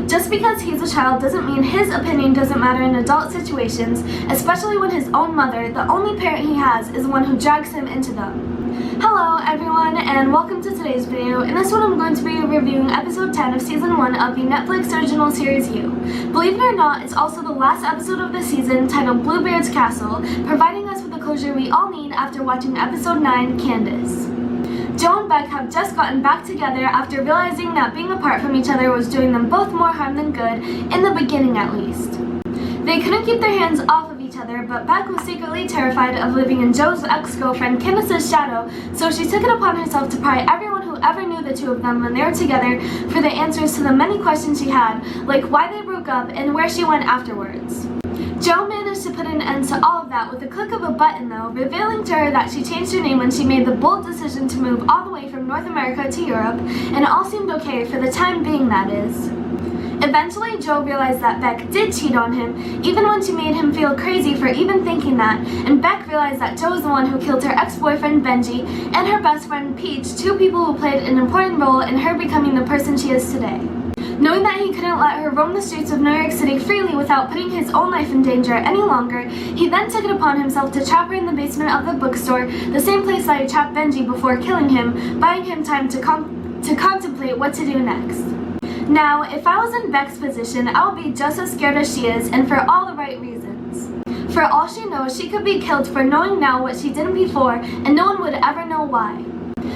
Just because he's a child doesn't mean his opinion doesn't matter in adult situations, especially when his own mother, the only parent he has, is the one who drags him into them. Hello everyone, and welcome to today's video. In this one I'm going to be reviewing episode 10 of season 1 of the Netflix original series You. Believe it or not, it's also the last episode of the season, titled Bluebeard's Castle, providing us with the closure we all need after watching episode 9, Candace. Joe and Beck have just gotten back together after realizing that being apart from each other was doing them both more harm than good, in the beginning at least. They couldn't keep their hands off of each other, but Beck was secretly terrified of living in Joe's ex-girlfriend Candace's shadow, so she took it upon herself to pry everyone who ever knew the two of them when they were together for the answers to the many questions she had, like why they broke up and where she went afterwards. Joe managed to put an end to all of that with a click of a button though, revealing to her that she changed her name when she made the bold decision to move all the way from North America to Europe, and it all seemed okay for the time being, that is. Eventually, Joe realized that Beck did cheat on him, even when she made him feel crazy for even thinking that, and Beck realized that Joe was the one who killed her ex-boyfriend Benji and her best friend Peach, two people who played an important role in her becoming the person she is today. Knowing that he couldn't let her roam the streets of New York City freely without putting his own life in danger any longer, he then took it upon himself to trap her in the basement of the bookstore, the same place that he trapped Benji before killing him, buying him time to contemplate what to do next. Now, if I was in Beck's position, I would be just as scared as she is, and for all the right reasons. For all she knows, she could be killed for knowing now what she didn't before, and no one would ever know why.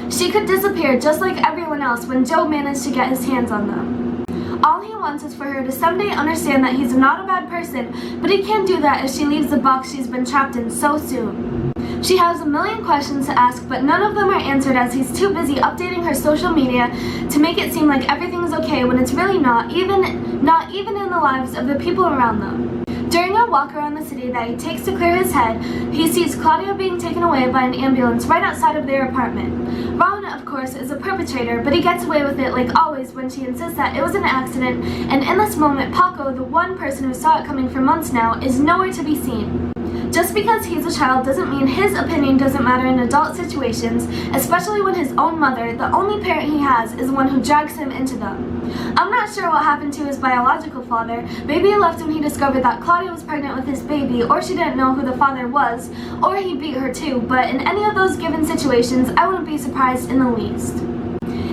She could disappear just like everyone else when Joe managed to get his hands on them. All he wants is for her to someday understand that he's not a bad person, but he can't do that if she leaves the box she's been trapped in so soon. She has a million questions to ask, but none of them are answered as he's too busy updating her social media to make it seem like everything's okay when it's really not even in the lives of the people around them. During a walk around the city that he takes to clear his head, he sees Claudia being taken away by an ambulance right outside of their apartment. Ron, of course, is a perpetrator, but he gets away with it like always when she insists that it was an accident, and in this moment, Paco, the one person who saw it coming for months now, is nowhere to be seen. Just because he's a child doesn't mean his opinion doesn't matter in adult situations, especially when his own mother, the only parent he has, is the one who drags him into them. I'm not sure what happened to his biological father. Maybe he left when he discovered that Claudia was pregnant with his baby, or she didn't know who the father was, or he beat her too, but in any of those given situations, I wouldn't be surprised in the least.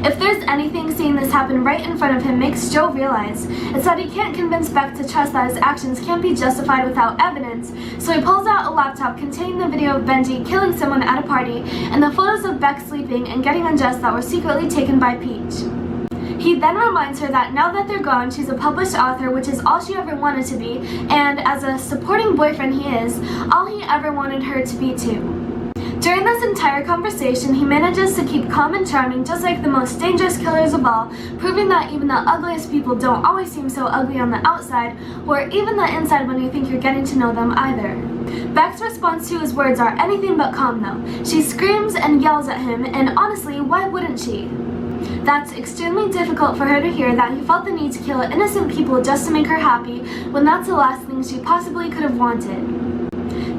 If there's anything seeing this happen right in front of him makes Joe realize, it's that he can't convince Beck to trust that his actions can't be justified without evidence, so he pulls out a laptop containing the video of Benji killing someone at a party and the photos of Beck sleeping and getting undressed that were secretly taken by Peach. He then reminds her that now that they're gone, she's a published author, which is all she ever wanted to be, and as a supporting boyfriend he is, all he ever wanted her to be too. During this entire conversation, he manages to keep calm and charming just like the most dangerous killers of all, proving that even the ugliest people don't always seem so ugly on the outside, or even the inside when you think you're getting to know them either. Beck's response to his words are anything but calm though. She screams and yells at him, and honestly, why wouldn't she? That's extremely difficult for her to hear, that he felt the need to kill innocent people just to make her happy, when that's the last thing she possibly could have wanted.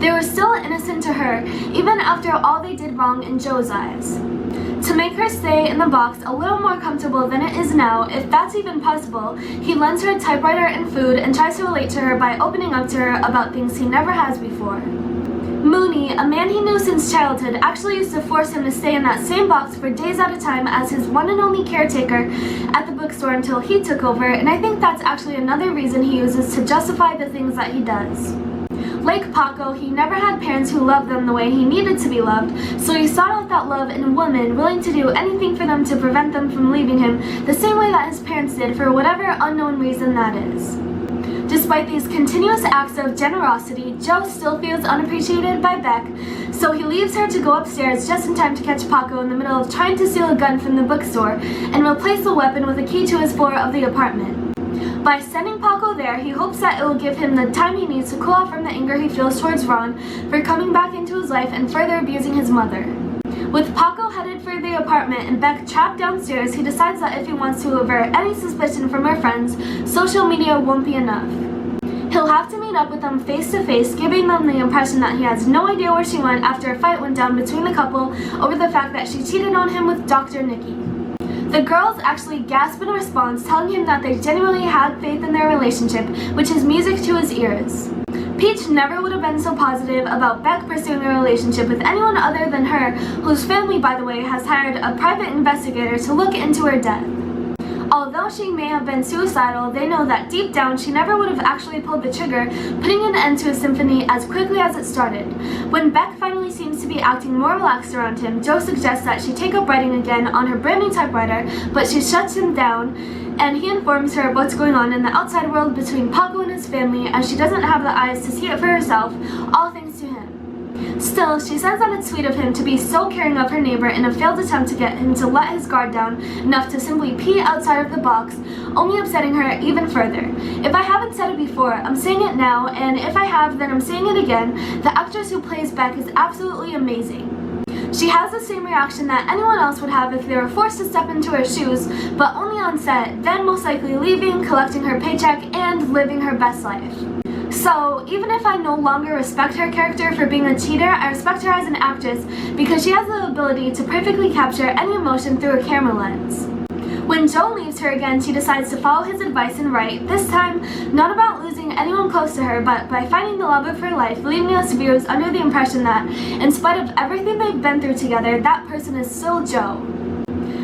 They were still innocent to her, even after all they did wrong in Joe's eyes. To make her stay in the box a little more comfortable than it is now, if that's even possible, he lends her a typewriter and food and tries to relate to her by opening up to her about things he never has before. Mooney, a man he knew since childhood, actually used to force him to stay in that same box for days at a time as his one and only caretaker at the bookstore until he took over, and I think that's actually another reason he uses to justify the things that he does. Like Paco, he never had parents who loved them the way he needed to be loved, so he sought out that love in a woman, willing to do anything for them to prevent them from leaving him, the same way that his parents did for whatever unknown reason that is. Despite these continuous acts of generosity, Joe still feels unappreciated by Beck, so he leaves her to go upstairs just in time to catch Paco in the middle of trying to steal a gun from the bookstore and replace the weapon with a key to his floor of the apartment. By sending Paco there, he hopes that it will give him the time he needs to cool off from the anger he feels towards Ron for coming back into his life and further abusing his mother. With Paco headed for the apartment and Beck trapped downstairs, he decides that if he wants to avert any suspicion from her friends, social media won't be enough. He'll have to meet up with them face to face, giving them the impression that he has no idea where she went after a fight went down between the couple over the fact that she cheated on him with Dr. Nikki. The girls actually gasp in response, telling him that they genuinely had faith in their relationship, which is music to his ears. Peach never would have been so positive about Beck pursuing a relationship with anyone other than her, whose family, by the way, has hired a private investigator to look into her death. Although she may have been suicidal, they know that deep down she never would have actually pulled the trigger, putting an end to a symphony as quickly as it started. When Beck finally seems to be acting more relaxed around him, Joe suggests that she take up writing again on her brand new typewriter, but she shuts him down, and he informs her of what's going on in the outside world between Paco and his family, as she doesn't have the eyes to see it for herself, all thanks to him. Still, she says that it's sweet of him to be so caring of her neighbor in a failed attempt to get him to let his guard down enough to simply pee outside of the box, only upsetting her even further. If I haven't said it before, I'm saying it now, and if I have, then I'm saying it again. The actress who plays Beck is absolutely amazing. She has the same reaction that anyone else would have if they were forced to step into her shoes, but only on set, then most likely leaving, collecting her paycheck, and living her best life. So, even if I no longer respect her character for being a cheater, I respect her as an actress because she has the ability to perfectly capture any emotion through a camera lens. When Joe leaves her again, she decides to follow his advice and write, this time not about losing anyone close to her, but by finding the love of her life, leaving us viewers under the impression that, in spite of everything they've been through together, that person is still Joe.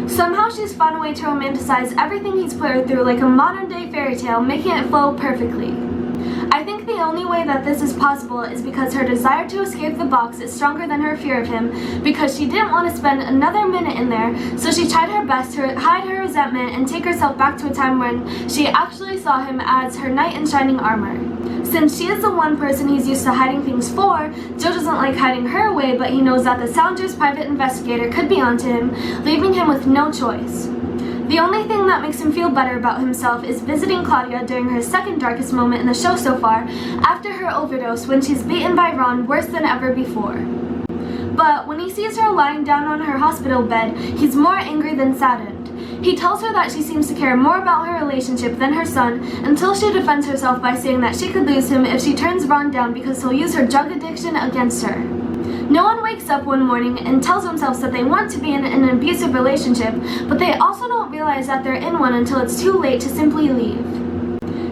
Somehow she's found a way to romanticize everything he's put her through like a modern-day fairy tale, making it flow perfectly. I think the only way that this is possible is because her desire to escape the box is stronger than her fear of him, because she didn't want to spend another minute in there, so she tried her best to hide her resentment and take herself back to a time when she actually saw him as her knight in shining armor. Since she is the one person he's used to hiding things for, Joe doesn't like hiding her away, but he knows that the Sounders' private investigator could be onto him, leaving him with no choice. The only thing that makes him feel better about himself is visiting Claudia during her second darkest moment in the show so far, after her overdose when she's beaten by Ron worse than ever before. But when he sees her lying down on her hospital bed, he's more angry than saddened. He tells her that she seems to care more about her relationship than her son, until she defends herself by saying that she could lose him if she turns Ron down because he'll use her drug addiction against her. No one wakes up one morning and tells themselves that they want to be in an abusive relationship, but they also don't realize that they're in one until it's too late to simply leave.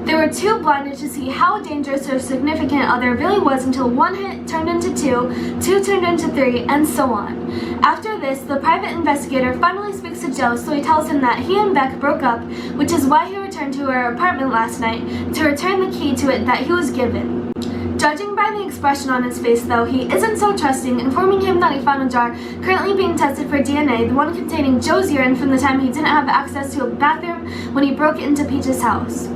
They were too blinded to see how dangerous their significant other really was until one hit turned into two, two turned into three, and so on. After this, the private investigator finally speaks to Joe, so he tells him that he and Beck broke up, which is why he returned to her apartment last night to return the key to it that he was given. Judging by the expression on his face, though, he isn't so trusting, informing him that he found a jar currently being tested for DNA, the one containing Joe's urine from the time he didn't have access to a bathroom when he broke into Peach's house.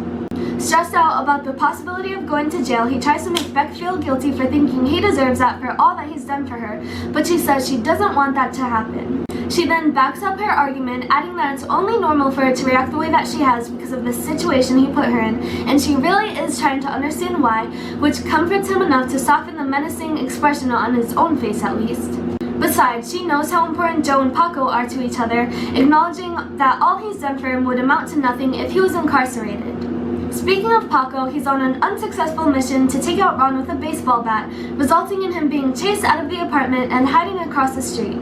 Stressed out about the possibility of going to jail, he tries to make Beck feel guilty for thinking he deserves that for all that he's done for her, but she says she doesn't want that to happen. She then backs up her argument, adding that it's only normal for her to react the way that she has because of the situation he put her in, and she really is trying to understand why, which comforts him enough to soften the menacing expression on his own face at least. Besides, she knows how important Joe and Paco are to each other, acknowledging that all he's done for him would amount to nothing if he was incarcerated. Speaking of Paco, he's on an unsuccessful mission to take out Ron with a baseball bat, resulting in him being chased out of the apartment and hiding across the street.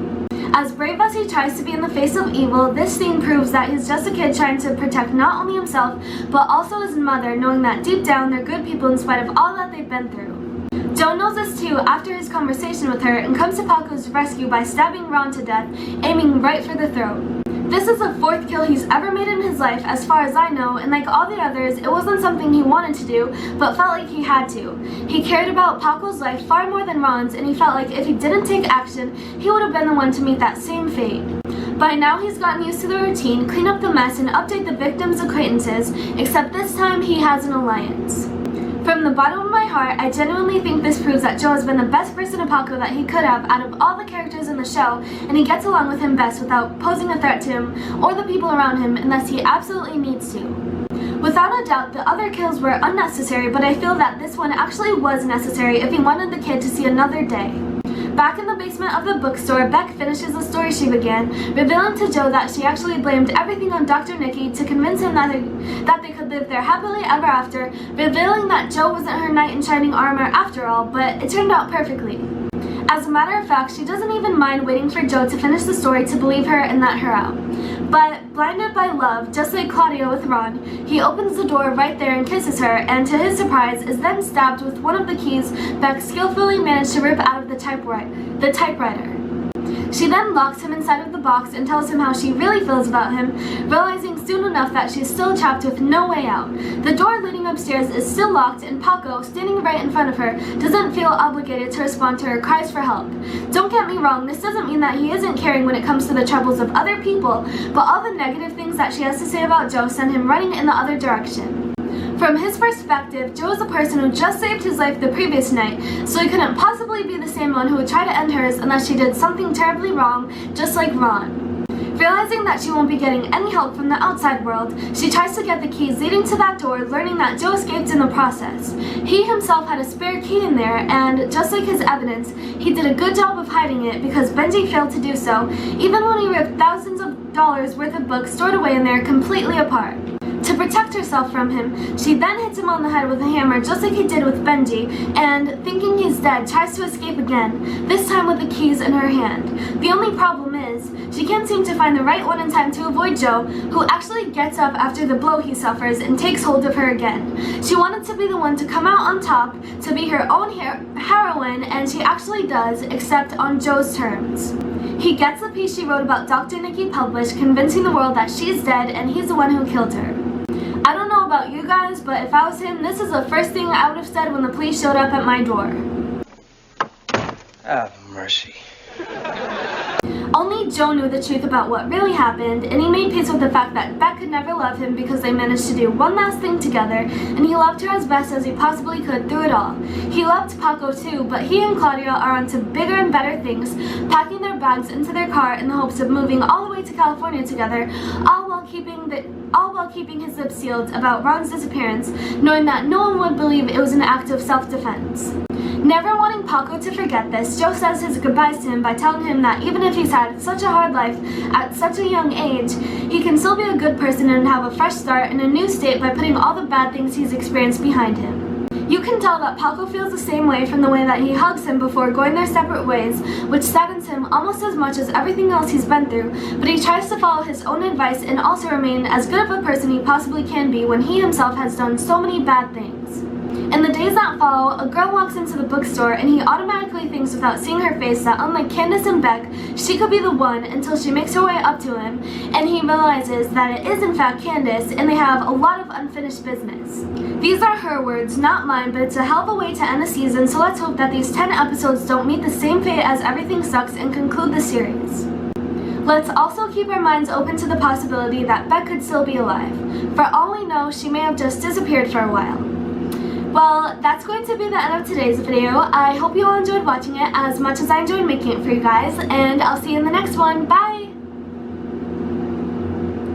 As brave as he tries to be in the face of evil, this scene proves that he's just a kid trying to protect not only himself, but also his mother, knowing that deep down they're good people in spite of all that they've been through. Joe knows this too after his conversation with her and comes to Paco's rescue by stabbing Ron to death, aiming right for the throat. This is the fourth kill he's ever made in his life as far as I know, and like all the others, it wasn't something he wanted to do, but felt like he had to. He cared about Paco's life far more than Ron's, and he felt like if he didn't take action, he would have been the one to meet that same fate. By now he's gotten used to the routine, clean up the mess, and update the victim's acquaintances, except this time he has an alliance. From the bottom of my heart, I genuinely think this proves that Joe has been the best person to Paco that he could have out of all the characters in the show, and he gets along with him best without posing a threat to him or the people around him unless he absolutely needs to. Without a doubt, the other kills were unnecessary, but I feel that this one actually was necessary if he wanted the kid to see another day. Back in the basement of the bookstore, Beck finishes the story she began, revealing to Joe that she actually blamed everything on Dr. Nikki to convince him that they could live there happily ever after, revealing that Joe wasn't her knight in shining armor after all, but it turned out perfectly. As a matter of fact, she doesn't even mind waiting for Joe to finish the story to believe her and let her out. But blinded by love, just like Claudia with Ron, he opens the door right there and kisses her, and to his surprise is then stabbed with one of the keys Beck skillfully managed to rip out of the typewriter. She then locks him inside of the box and tells him how she really feels about him, realizing soon enough that she's still trapped with no way out. The door leading upstairs is still locked, and Paco, standing right in front of her, doesn't feel obligated to respond to her cries for help. Don't get me wrong, this doesn't mean that he isn't caring when it comes to the troubles of other people, but all the negative things that she has to say about Joe send him running in the other direction. From his perspective, Joe is a person who just saved his life the previous night, so he couldn't possibly be the same one who would try to end hers unless she did something terribly wrong, just like Ron. Realizing that she won't be getting any help from the outside world, she tries to get the keys leading to that door, learning that Joe escaped in the process. He himself had a spare key in there, and just like his evidence, he did a good job of hiding it because Benji failed to do so, even when he ripped thousands of dollars worth of books stored away in there completely apart. To protect herself from him, she then hits him on the head with a hammer just like he did with Benji, and thinking he's dead, tries to escape again, this time with the keys in her hand. The only problem is, she can't seem to find the right one in time to avoid Joe, who actually gets up after the blow he suffers and takes hold of her again. She wanted to be the one to come out on top, to be her own heroine, and she actually does, except on Joe's terms. He gets the piece she wrote about Dr. Nikki published, convincing the world that she's dead and he's the one who killed her. I don't know about you guys, but if I was him, this is the first thing I would have said when the police showed up at my door. Have mercy. Only Joe knew the truth about what really happened, and he made peace with the fact that Beck could never love him because they managed to do one last thing together, and he loved her as best as he possibly could through it all. He loved Paco too, but he and Claudia are onto bigger and better things, packing their bags into their car in the hopes of moving all the way to California together, all while keeping his lips sealed about Ron's disappearance, knowing that no one would believe it was an act of self-defense. Never wanting Paco to forget this, Joe says his goodbyes to him by telling him that even if he's had such a hard life at such a young age, he can still be a good person and have a fresh start in a new state by putting all the bad things he's experienced behind him. You can tell that Paco feels the same way from the way that he hugs him before going their separate ways, which saddens him almost as much as everything else he's been through, but he tries to follow his own advice and also remain as good of a person he possibly can be when he himself has done so many bad things. In the days that follow, a girl walks into the bookstore and he automatically thinks without seeing her face that unlike Candace and Beck, she could be the one until she makes her way up to him, and he realizes that it is in fact Candace and they have a lot of unfinished business. These are her words, not mine, but it's a hell of a way to end the season, so let's hope that these 10 episodes don't meet the same fate as Everything Sucks and conclude the series. Let's also keep our minds open to the possibility that Beck could still be alive. For all we know, she may have just disappeared for a while. Well, that's going to be the end of today's video. I hope you all enjoyed watching it as much as I enjoyed making it for you guys, and I'll see you in the next one. Bye!